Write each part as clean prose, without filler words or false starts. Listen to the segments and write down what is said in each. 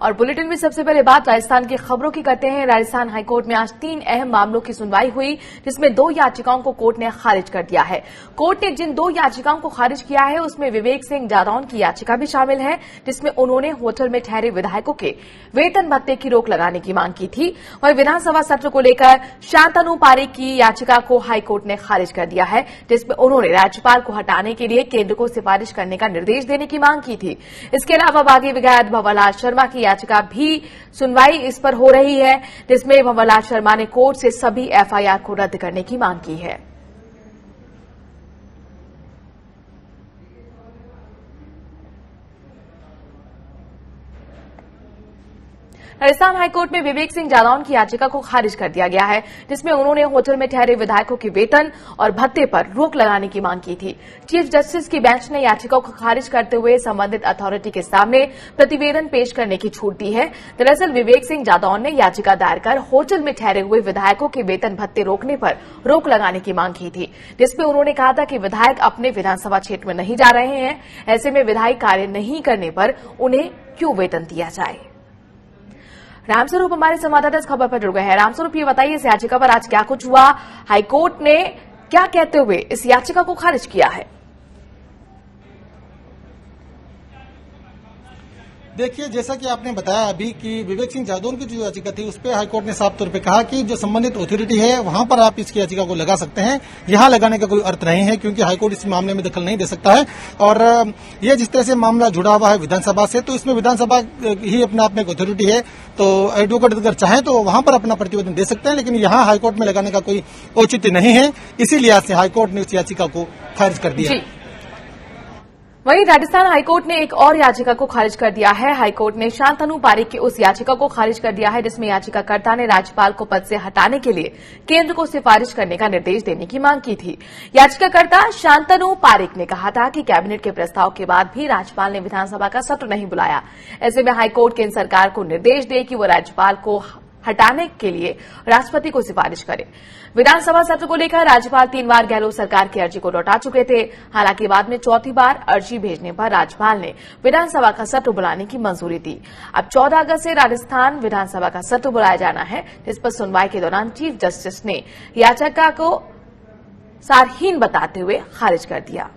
और बुलेटिन में सबसे पहले बात राजस्थान की खबरों की करते हैं। राजस्थान हाईकोर्ट में आज 3 अहम मामलों की सुनवाई हुई, जिसमें 2 याचिकाओं को कोर्ट ने खारिज कर दिया है। कोर्ट ने जिन 2 याचिकाओं को खारिज किया है उसमें विवेक सिंह जादौन की याचिका भी शामिल है, जिसमें उन्होंने होटल में ठहरे विधायकों के वेतन भत्ते की रोक लगाने की मांग की थी। वहीं विधानसभा सत्र को लेकर शांतनु पारेख की याचिका को हाईकोर्ट ने खारिज कर दिया है, जिसमें उन्होंने राज्यपाल को हटाने के लिए केंद्र को सिफारिश करने का निर्देश देने की मांग की थी। इसके अलावा बागी विधायक भंवरलाल शर्मा की याचिका भी सुनवाई इस पर हो रही है, जिसमें भंवरलाल शर्मा ने कोर्ट से सभी एफआईआर को रद्द करने की मांग की है। राजस्थान हाईकोर्ट में विवेक सिंह जादौन की याचिका को खारिज कर दिया गया है, जिसमें उन्होंने होटल में ठहरे विधायकों के वेतन और भत्ते पर रोक लगाने की मांग की थी। चीफ जस्टिस की बेंच ने याचिका को खारिज करते हुए संबंधित अथॉरिटी के सामने प्रतिवेदन पेश करने की छूट दी है। दरअसल विवेक सिंह जादौन ने याचिका दायर कर होटल में ठहरे हुए विधायकों के वेतन भत्ते रोकने पर रोक लगाने की मांग की थी, जिसमें उन्होंने कहा था कि विधायक अपने विधानसभा क्षेत्र में नहीं जा रहे हैं, ऐसे में विधायी कार्य नहीं करने पर उन्हें क्यों वेतन दिया जाए। रामस्वरूप हमारे संवाददाता इस खबर पर जुड़ गए हैं। रामस्वरूप, ये बताइए इस याचिका पर आज क्या कुछ हुआ, हाईकोर्ट ने क्या कहते हुए इस याचिका को खारिज किया है? देखिए, जैसा कि आपने बताया अभी कि विवेक सिंह जादौन की जो याचिका थी उस पर हाईकोर्ट ने साफ तौर पे कहा कि जो संबंधित अथॉरिटी है वहां पर आप इसकी याचिका को लगा सकते हैं, यहां लगाने का कोई अर्थ नहीं है, क्योंकि हाईकोर्ट इस मामले में दखल नहीं दे सकता है। और ये जिस तरह से मामला जुड़ा हुआ है विधानसभा से, तो इसमें विधानसभा ही अपने आप में एक अथॉरिटी है, तो एडवोकेट अगर चाहें तो वहां पर अपना प्रतिवेदन दे सकते हैं, लेकिन यहाँ हाईकोर्ट में लगाने का कोई औचित्य नहीं है। इसी लिहाज से हाईकोर्ट ने उस याचिका को खारिज कर दिया। वहीं राजस्थान हाईकोर्ट ने एक और याचिका को खारिज कर दिया है। हाईकोर्ट ने शांतनु पारेख की उस याचिका को खारिज कर दिया है, जिसमें याचिकाकर्ता ने राज्यपाल को पद से हटाने के लिए केंद्र को सिफारिश करने का निर्देश देने की मांग की थी। याचिकाकर्ता शांतनु पारेख ने कहा था कि कैबिनेट के प्रस्ताव के बाद भी राज्यपाल ने विधानसभा का सत्र नहीं बुलाया। ऐसे में हाईकोर्ट केंद्र सरकार को निर्देश दे कि वो राज्यपाल को हटाने के लिए राष्ट्रपति को सिफारिश करे। विधानसभा सत्र को लेकर राज्यपाल 3 बार गहलोत सरकार की अर्जी को लौटा चुके थे। हालांकि बाद में 4थी बार अर्जी भेजने पर राज्यपाल ने विधानसभा का सत्र बुलाने की मंजूरी दी। अब 14 अगस्त से राजस्थान विधानसभा का सत्र बुलाया जाना है, जिस पर सुनवाई के दौरान चीफ जस्टिस ने याचिका को सारहीन बताते हुए खारिज कर दिया।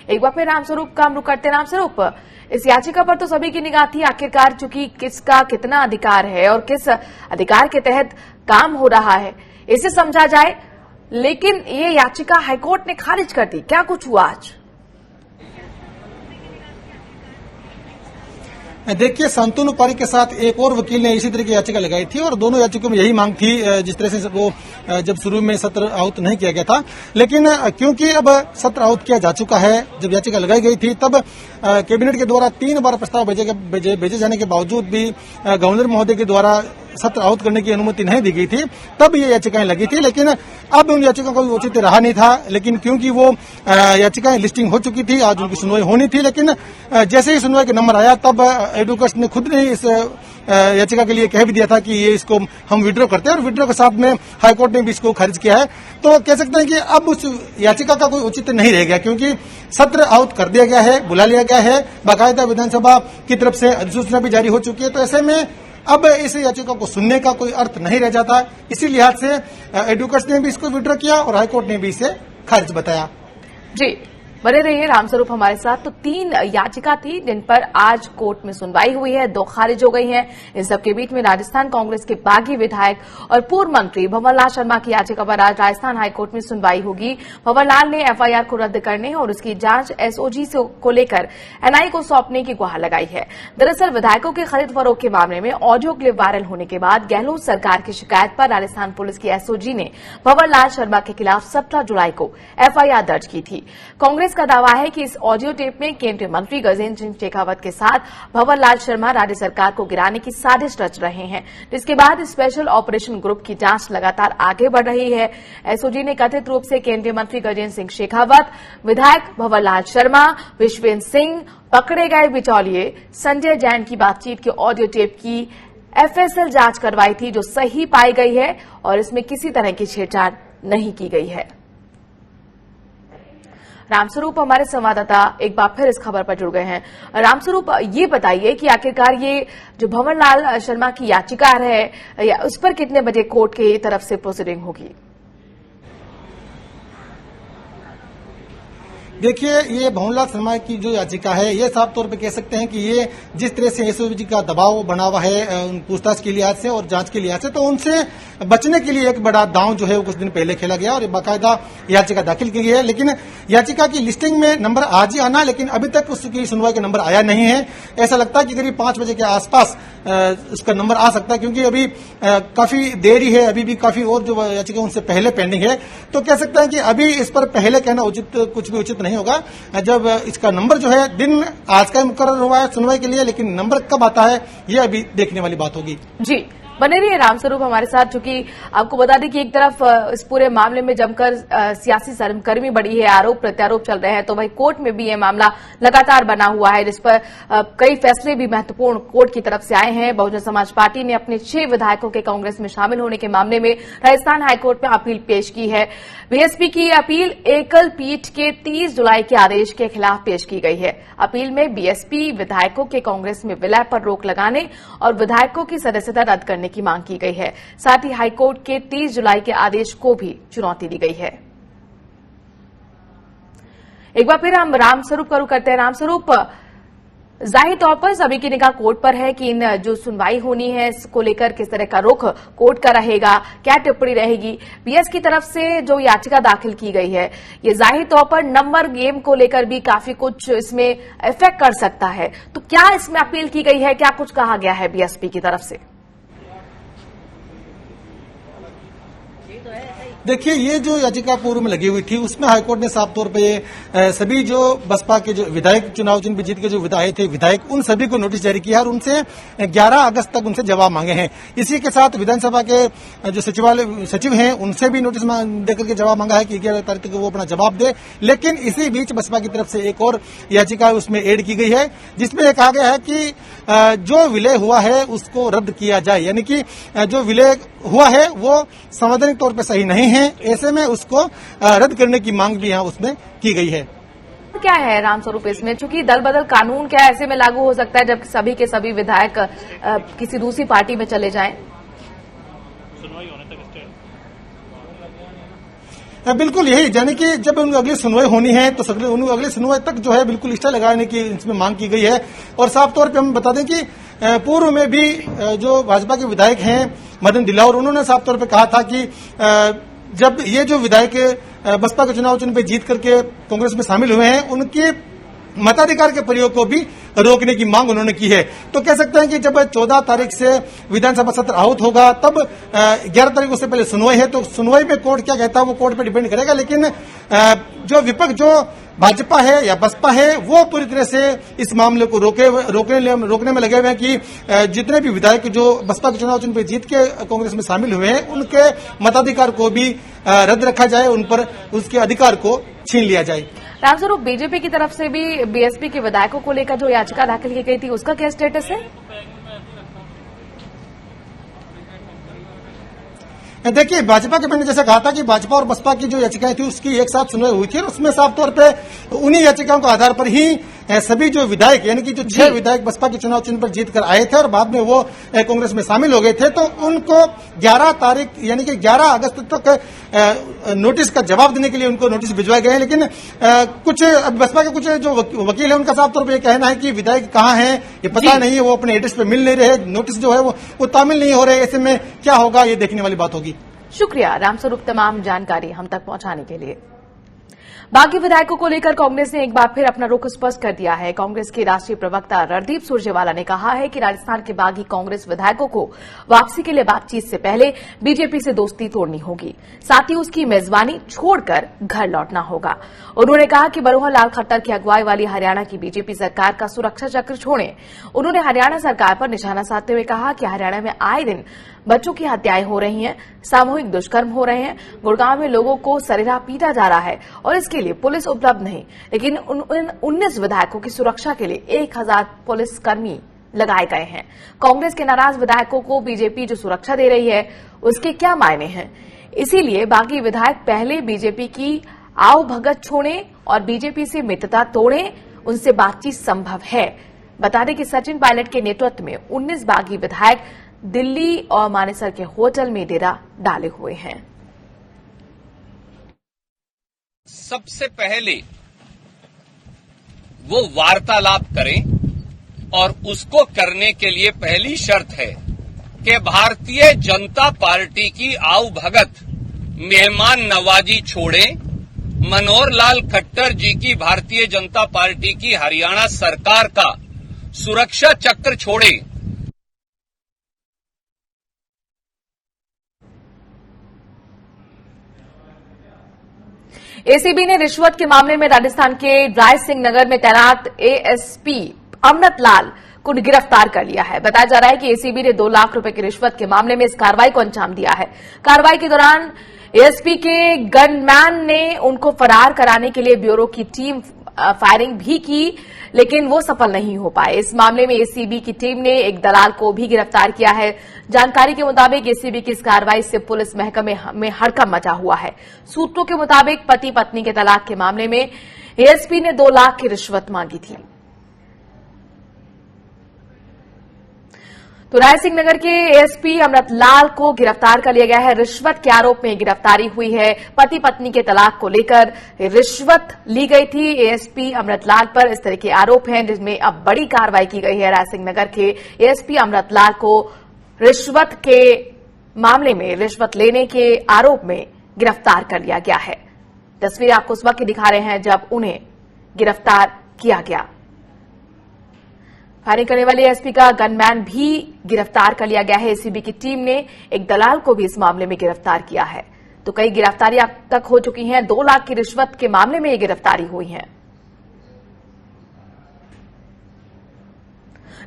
एक बार फिर रामस्वरूप का हम रुख करते हैं। रामस्वरूप, इस याचिका पर तो सभी की निगाह थी, आखिरकार चूंकि किसका कितना अधिकार है और किस अधिकार के तहत काम हो रहा है इसे समझा जाए, लेकिन ये याचिका हाईकोर्ट ने खारिज कर दी। क्या कुछ हुआ आज? देखिए, शांतनु पारेख के साथ एक और वकील ने इसी तरह की याचिका लगाई थी और दोनों याचिकाओं में यही मांग थी, जिस तरह से वो जब शुरू में सत्र आहूत नहीं किया गया था, लेकिन क्योंकि अब सत्र आहूत किया जा चुका है, जब याचिका लगाई गई थी तब कैबिनेट के द्वारा 3 बार प्रस्ताव भेजे जाने के बावजूद भी गवर्नर महोदय के द्वारा सत्र आहूत करने की अनुमति नहीं दी गई थी, तब ये याचिकाएं लगी थी। लेकिन अब उन याचिकाओं का कोई औचित्य रहा नहीं था, लेकिन क्योंकि वो याचिकाएं लिस्टिंग हो चुकी थी, आज उनकी सुनवाई होनी थी, लेकिन जैसे ही सुनवाई का नंबर आया तब एडवोकेट्स ने खुद ने इस याचिका के लिए कह भी दिया था कि ये इसको हम विड्रॉ करते हैं, और विड्रॉ के साथ में हाईकोर्ट ने भी इसको खारिज किया है। तो कह सकते हैं कि अब उस याचिका का कोई औचित्य नहीं रह गया, क्योंकि सत्र आहूत कर दिया गया है, बुला लिया गया है, बाकायदा विधानसभा की तरफ से अधिसूचना भी जारी हो चुकी है। तो ऐसे में अब इस याचिका को सुनने का कोई अर्थ नहीं रह जाता। इसी लिहाज से एडवोकेट्स ने भी इसको विड्रॉ किया और हाईकोर्ट ने भी इसे खारिज बताया। जी, बने रहिए रामस्वरूप हमारे साथ। तो 3 याचिका थी जिन पर आज कोर्ट में सुनवाई हुई है, 2 खारिज हो गई हैं। इन सबके बीच में राजस्थान कांग्रेस के बागी विधायक और पूर्व मंत्री भंवरलाल शर्मा की याचिका पर आज राजस्थान हाईकोर्ट में सुनवाई होगी। भंवरलाल ने एफआईआर को रद्द करने और उसकी जांच एसओजी को लेकर एनआईए को सौंपने की गुहार लगाई है। दरअसल विधायकों की खरीद फरोख्त के मामले में ऑडियो क्लिप वायरल होने के बाद गहलोत सरकार की शिकायत पर राजस्थान पुलिस की एसओजी ने भंवरलाल शर्मा के खिलाफ 17 जुलाई को एफआईआर दर्ज की थी। कांग्रेस का दावा है कि इस ऑडियो टेप में केंद्रीय मंत्री गजेंद्र सिंह शेखावत के साथ भंवरलाल शर्मा राज्य सरकार को गिराने की साजिश रच रहे हैं, जिसके बाद स्पेशल ऑपरेशन ग्रुप की जांच लगातार आगे बढ़ रही है। एसओजी ने कथित रूप से केंद्रीय मंत्री गजेंद्र सिंह शेखावत, विधायक भंवरलाल शर्मा, विश्वेंद्र सिंह, पकड़े गए बिचौलिए संजय जैन की बातचीत के ऑडियो टेप की एफएसएल जांच करवाई थी, जो सही पाई गई है और इसमें किसी तरह की छेड़छाड़ नहीं की गई है। रामस्वरूप हमारे संवाददाता एक बार फिर इस खबर पर जुड़ गए हैं। रामस्वरूप, ये बताइए कि आखिरकार ये जो भंवरलाल शर्मा की याचिका है उस पर कितने बजे कोर्ट की तरफ से प्रोसीडिंग होगी? देखिए, ये भंवरलाल शर्मा की जो याचिका है, ये साफ तौर पे कह सकते हैं कि ये जिस तरह से एसओजी का दबाव बना हुआ है पूछताछ के लिहाज से और जांच के लिहाज से, तो उनसे बचने के लिए एक बड़ा दांव जो है वो कुछ दिन पहले खेला गया और बाकायदा याचिका दाखिल की गई है। लेकिन याचिका की लिस्टिंग में नंबर आज ही आना, लेकिन अभी तक उसकी सुनवाई का नंबर आया नहीं है। ऐसा लगता है कि करीब 5 बजे के आसपास उसका नंबर आ सकता है, क्योंकि अभी काफी देरी है, अभी भी काफी और जो याचिका उनसे पहले पेंडिंग है। तो कह सकते हैं कि अभी इस पर पहले कहना कुछ भी उचित नहीं होगा। जब इसका नंबर जो है दिन आज का मुकर्रर हुआ है सुनवाई के लिए, लेकिन नंबर कब आता है ये अभी देखने वाली बात होगी। जी, बने रहिए रामस्वरूप हमारे साथ। चूंकि आपको बता दें कि एक तरफ इस पूरे मामले में जमकर सियासी सरगर्मी बढ़ी है, आरोप प्रत्यारोप चल रहे हैं, तो वही कोर्ट में भी ये मामला लगातार बना हुआ है, जिस पर कई फैसले भी महत्वपूर्ण कोर्ट की तरफ से आए हैं। बहुजन समाज पार्टी ने अपने 6 विधायकों के कांग्रेस में शामिल होने के मामले में राजस्थान हाईकोर्ट में अपील पेश की है। बीएसपी की अपील एकल पीठ के 30 जुलाई के आदेश के खिलाफ पेश की गई है। अपील में बीएसपी विधायकों के कांग्रेस में विलय पर रोक लगाने और विधायकों की सदस्यता रद्द करने की मांग की गई है। साथ ही हाईकोर्ट के 30 जुलाई के आदेश को भी चुनौती दी गई है। एक बार फिर हम रामस्वरूप का रुख करते हैं। रामस्वरूप, जाहिर तौर पर सभी की निगाह कोर्ट पर है कि इन जो सुनवाई होनी है इसको लेकर किस तरह का रुख कोर्ट का रहेगा, क्या टिप्पणी रहेगी। बीएस की तरफ से जो याचिका दाखिल की गई है, ये जाहिर तौर पर नंबर गेम को लेकर भी काफी कुछ इसमें इफेक्ट कर सकता है, तो क्या इसमें अपील की गई है, क्या कुछ कहा गया है बीएसपी की तरफ से? देखिए, ये जो याचिका पूर्व में लगी हुई थी उसमें हाईकोर्ट ने साफ तौर पे सभी जो बसपा के जो विधायक चुनाव चिन्ह पे जीत के जो विधायक उन सभी को नोटिस जारी किया और उनसे 11 अगस्त तक उनसे जवाब मांगे हैं। इसी के साथ विधानसभा के जो सचिव हैं उनसे भी नोटिस देकर के जवाब मांगा है कि 11 तारीख को वो अपना जवाब दे। लेकिन इसी बीच बसपा की तरफ से एक और याचिका उसमें ऐड की गई है, जिसमें यह कहा गया है कि जो विलय हुआ है उसको रद्द किया जाए, यानी कि जो विलय हुआ है वो संवैधानिक तौर पर सही नहीं है, ऐसे में उसको रद्द करने की मांग भी यहां उसमें की गई है। क्या है रामस्वरूप इसमें, चूंकि दल बदल कानून क्या ऐसे में लागू हो सकता है जब सभी के सभी विधायक किसी दूसरी पार्टी में चले जाएं? बिल्कुल यही, यानी कि जब उनकी अगली सुनवाई होनी है तो उनकी अगली सुनवाई तक जो है बिल्कुल स्टे लगाने की इसमें मांग की गई है। और साफ तौर पे हम बता दें कि पूर्व में भी जो भाजपा के विधायक हैं मदन दिलावर, उन्होंने साफ तौर पे कहा था कि जब ये जो विधायक बसपा के चुनाव चिन्ह पे जीत करके कांग्रेस में शामिल हुए हैं उनके मताधिकार के प्रयोग को भी रोकने की मांग उन्होंने की है। तो कह सकते हैं कि जब 14 तारीख से विधानसभा सत्र आहूत होगा तब 11 तारीख उससे पहले सुनवाई है, तो सुनवाई में कोर्ट क्या कहता है वो कोर्ट पे डिपेंड करेगा। लेकिन जो विपक्ष जो भाजपा है या बसपा है वो पूरी तरह से इस मामले को रोकने में लगे हुए हैं कि जितने भी विधायक जो बसपा के चुनाव चिन्ह पे जीत के कांग्रेस में शामिल हुए हैं उनके मताधिकार को भी रद्द रखा जाए, उन पर उसके अधिकार को छीन लिया जाए। रामस्वरूप, बीजेपी की तरफ से भी बीएसपी के विधायकों को लेकर जो याचिका दाखिल की गई थी उसका क्या स्टेटस है? देखिए, भाजपा के मैंने जैसे कहा था कि भाजपा और बसपा की जो याचिकाएं थी उसकी एक साथ सुनवाई हुई थी और उसमें साफ तौर पे उन्हीं याचिकाओं के आधार पर ही सभी जो विधायक यानी कि जो 6 विधायक बसपा के चुनाव चिन्ह पर जीत कर आए थे और बाद में वो कांग्रेस में शामिल हो गए थे, तो उनको 11 तारीख यानी कि 11 अगस्त तक नोटिस का जवाब देने के लिए उनको नोटिस भिजवाए गए हैं। लेकिन कुछ बसपा के कुछ जो वकील है उनका साफ तौर पर यह कहना है कि विधायक कहाँ हैं ये पता नहीं है, वो अपने एड्रेस पे मिल नहीं रहे, नोटिस जो है वो तामील नहीं हो रहे। ऐसे में क्या होगा ये देखने वाली बात होगी। शुक्रिया रामस्वरूप तमाम जानकारी हम तक पहुंचाने के लिए। बागी विधायकों को लेकर कांग्रेस ने एक बार फिर अपना रुख स्पष्ट कर दिया है। कांग्रेस के राष्ट्रीय प्रवक्ता रणदीप सुरजेवाला ने कहा है कि राजस्थान के बागी कांग्रेस विधायकों को वापसी के लिए बातचीत से पहले बीजेपी से दोस्ती तोड़नी होगी, साथ ही उसकी मेजबानी छोड़कर घर लौटना होगा। उन्होंने कहा कि मनोहर लाल खट्टर की अगुवाई वाली हरियाणा की बीजेपी सरकार का सुरक्षा चक्र छोड़ें। उन्होंने हरियाणा सरकार पर निशाना साधते हुए कहा कि हरियाणा में आए दिन बच्चों की हत्याएं हो रही हैं, सामूहिक दुष्कर्म हो रहे हैं, गुड़गांव में लोगों को सरेराह पीटा जा रहा है और इसके लिए पुलिस उपलब्ध नहीं। लेकिन उन 19 विधायकों की सुरक्षा के लिए 1000 पुलिसकर्मी लगाए गए हैं। कांग्रेस के नाराज विधायकों को बीजेपी जो सुरक्षा दे रही है उसके क्या मायने हैं? इसीलिए बागी विधायक पहले बीजेपी की आओ भगत छोड़ें और बीजेपी से मित्रता तोड़ें, उनसे बातचीत संभव है। बता दें कि सचिन पायलट के नेतृत्व में 19 बागी विधायक दिल्ली और मानेसर के होटल में डेरा डाले हुए हैं। सबसे पहले वो वार्तालाप करें और उसको करने के लिए पहली शर्त है कि भारतीय जनता पार्टी की आओ भगत मेहमान नवाजी छोड़ें, मनोहर लाल खट्टर जी की भारतीय जनता पार्टी की हरियाणा सरकार का सुरक्षा चक्र छोड़ें। एसीबी ने रिश्वत के मामले में राजस्थान के राय सिंह नगर में तैनात एएसपी अमृत लाल को गिरफ्तार कर लिया है। बताया जा रहा है कि एसीबी ने 2 लाख रुपए की रिश्वत के मामले में इस कार्रवाई को अंजाम दिया है। कार्रवाई के दौरान एएसपी के गनमैन ने उनको फरार कराने के लिए ब्यूरो की टीम फायरिंग भी की, लेकिन वो सफल नहीं हो पाए। इस मामले में एसीबी की टीम ने एक दलाल को भी गिरफ्तार किया है। जानकारी के मुताबिक एसीबी की इस कार्रवाई से पुलिस महकमे में हड़कंप मचा हुआ है। सूत्रों के मुताबिक पति पत्नी के तलाक के मामले में एएसपी ने 2 लाख की रिश्वत मांगी थी। तो रायसिंह नगर के एएसपी अमृत लाल को गिरफ्तार कर लिया गया है। रिश्वत के आरोप में गिरफ्तारी हुई है। पति पत्नी के तलाक को लेकर रिश्वत ली गई थी एएसपी अमृत लाल पर, इस तरह के आरोप हैं, जिसमें अब बड़ी कार्रवाई की गई है। रायसिंह नगर के एएसपी अमृत लाल को रिश्वत के मामले में, रिश्वत लेने के आरोप में गिरफ्तार कर लिया गया है। तस्वीर आपको उस वक्त दिखा रहे हैं जब उन्हें गिरफ्तार किया गया। फायरिंग करने वाले एएसपी का गनमैन भी गिरफ्तार कर लिया गया है। एसीबी की टीम ने एक दलाल को भी इस मामले में गिरफ्तार किया है। तो कई गिरफ्तारियां अब तक हो चुकी हैं। 2 लाख की रिश्वत के मामले में ये गिरफ्तारी हुई है।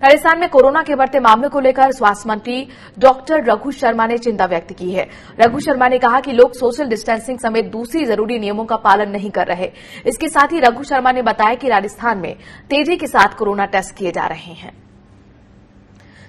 राजस्थान में कोरोना के बढ़ते मामले को लेकर स्वास्थ्य मंत्री डॉक्टर रघु शर्मा ने चिंता व्यक्त की है। रघु शर्मा ने कहा कि लोग सोशल डिस्टेंसिंग समेत दूसरी जरूरी नियमों का पालन नहीं कर रहे। इसके साथ ही रघु शर्मा ने बताया कि राजस्थान में तेजी के साथ कोरोना टेस्ट किए जा रहे हैं।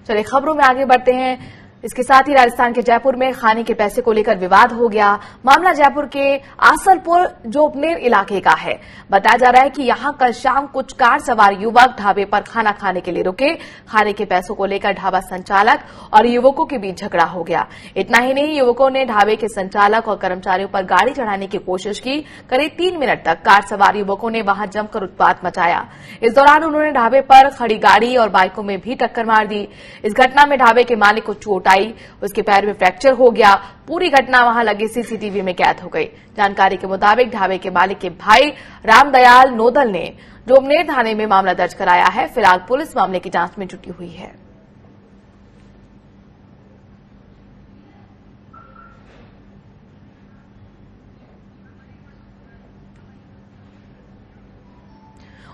चलिए खबरों में आगे बढ़ते हैं। इसके साथ ही राजस्थान के जयपुर में खाने के पैसे को लेकर विवाद हो गया। मामला जयपुर के आसलपुर जोबनेर इलाके का है। बताया जा रहा है कि यहां कल शाम कुछ कार सवार युवक ढाबे पर खाना खाने के लिए रुके। खाने के पैसों को लेकर ढाबा संचालक और युवकों के बीच झगड़ा हो गया। इतना ही नहीं, युवकों ने ढाबे के संचालक और कर्मचारियों पर गाड़ी चढ़ाने की कोशिश की। करीब 3 मिनट तक कार सवार युवकों ने वहां जमकर उत्पात मचाया। इस दौरान उन्होंने ढाबे पर खड़ी गाड़ी और बाइकों में भी टक्कर मार दी। इस घटना में ढाबे के मालिक को चोट आई, उसके पैर में फ्रैक्चर हो गया। पूरी घटना वहां लगे सीसीटीवी में कैद हो गई। जानकारी के मुताबिक ढाबे के मालिक के भाई रामदयाल नोदल ने जोबनेर थाने में मामला दर्ज कराया है। फिलहाल पुलिस मामले की जांच में जुटी हुई है।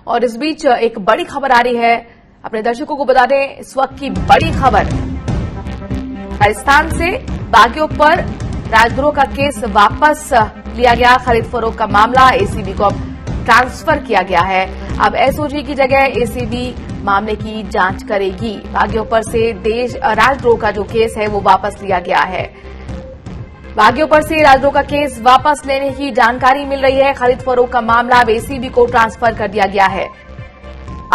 और इस बीच एक बड़ी खबर आ रही है, अपने दर्शकों को बता दें इस वक्त की बड़ी खबर। राजस्थान से बागियों पर राजद्रोह का केस वापस लिया गया। खरीद फरोख्त का मामला एसीबी को अब ट्रांसफर किया गया है। अब एसओजी की जगह एसीबी मामले की जांच करेगी। बागियों पर से राजद्रोह का जो केस है वो वापस लिया गया है। बागियों पर से राजद्रोह का केस वापस लेने की जानकारी मिल रही है। खरीद फरोख्त का मामला अब एसीबी को ट्रांसफर कर दिया गया है।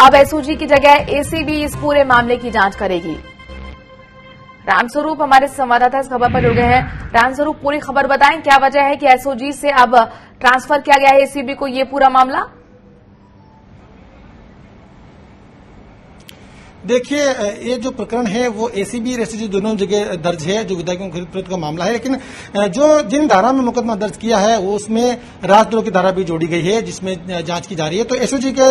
अब एसओजी की जगह एसीबी इस पूरे मामले की जांच करेगी। रामस्वरूप हमारे संवाददाता इस खबर पर जुड़ गए हैं। रामस्वरूप, पूरी खबर बताएं, क्या वजह है कि एसओजी से अब ट्रांसफर किया गया है एसीबी को ये पूरा मामला? देखिए, ये जो प्रकरण है वो एसीबी और एसओजी दोनों जगह दर्ज है, जो विधायकों की खरीद फरोख्त का मामला है। लेकिन जो जिन धारा में मुकदमा दर्ज किया है वो उसमें राजद्रोह की धारा भी जोड़ी गई है, जिसमें जांच की जा रही है। तो एसओजी के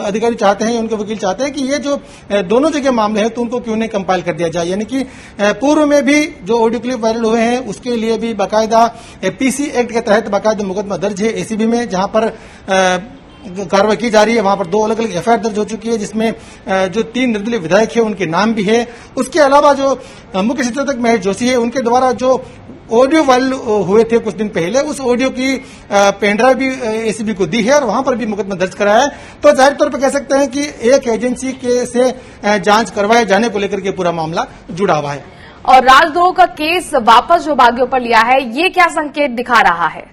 अधिकारी चाहते हैं, उनके वकील चाहते हैं कि ये जो दोनों जगह मामले हैं तो उनको क्यों नहीं कंपाइल कर दिया जाए। यानी कि पूर्व में भी जो ऑडियो क्लिप वायरल हुए हैं उसके लिए भी बाकायदा पीसी एक्ट के तहत बाकायदा मुकदमा दर्ज है एसीबी में, जहां पर कार्रवाई की जा रही है। वहां पर 2 अलग अलग एफआईआर दर्ज हो चुकी है, जिसमें जो 3 निर्दलीय विधायक है उनके नाम भी है। उसके अलावा जो मुख्य सचेतक महेश जोशी है, उनके द्वारा जो ऑडियो वायरल हुए थे कुछ दिन पहले, उस ऑडियो की पेनड्राइव भी एसीबी को दी है और वहां पर भी मुकदमा दर्ज कराया है। तो जाहिर तौर पर कह सकते हैं कि एक एजेंसी के से जांच करवाए जाने को लेकर के पूरा मामला जुड़ा हुआ है। और राजद्रोह का केस वापस जो बागियों पर लिया है, ये क्या संकेत दिखा रहा है?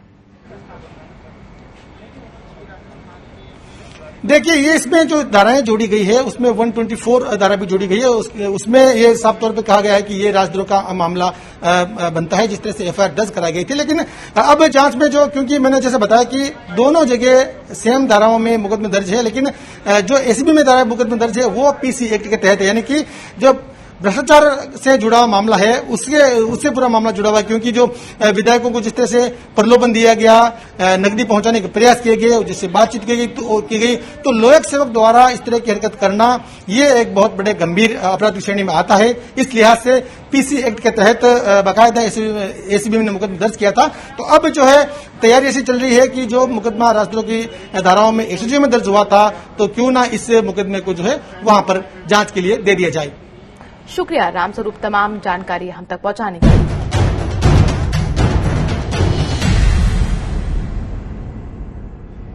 देखिए, ये इसमें जो धाराएं जोड़ी गई है उसमें 124 धारा भी जोड़ी गई है। उसमें ये साफ तौर पे कहा गया है कि ये राजद्रोह का मामला बनता है, जिस तरह से एफआईआर दर्ज कराई गई थी। लेकिन अब जांच में जो, क्योंकि मैंने जैसे बताया कि दोनों जगह सेम धाराओं में मुकदमे दर्ज है, लेकिन जो एसीबी में धारा मुकदमे दर्ज है वो पीसी एक्ट के तहत है, यानी कि जो भ्रष्टाचार से जुड़ा हुआ मामला है उससे पूरा मामला जुड़ा हुआ है। क्योंकि जो विधायकों को जिस तरह से प्रलोभन दिया गया, नकदी पहुंचाने के प्रयास किए गए, जिससे बातचीत की गई, तो लोक सेवक द्वारा इस तरह की हरकत करना ये एक बहुत बड़े गंभीर अपराध की श्रेणी में आता है। इस लिहाज से पीसी एक्ट के तहत बाकायदा एसीबी ने मुकदमा दर्ज किया था। तो अब जो है तैयारी ऐसी चल रही है कि जो मुकदमा राजद्रोह की धाराओं में एसओजी में दर्ज हुआ था, तो क्यों ना इस मुकदमे को जो है वहां पर जांच के लिए दे दिया जाए। शुक्रिया रामस्वरूप, तमाम जानकारी हम तक पहुंचाने के लिए।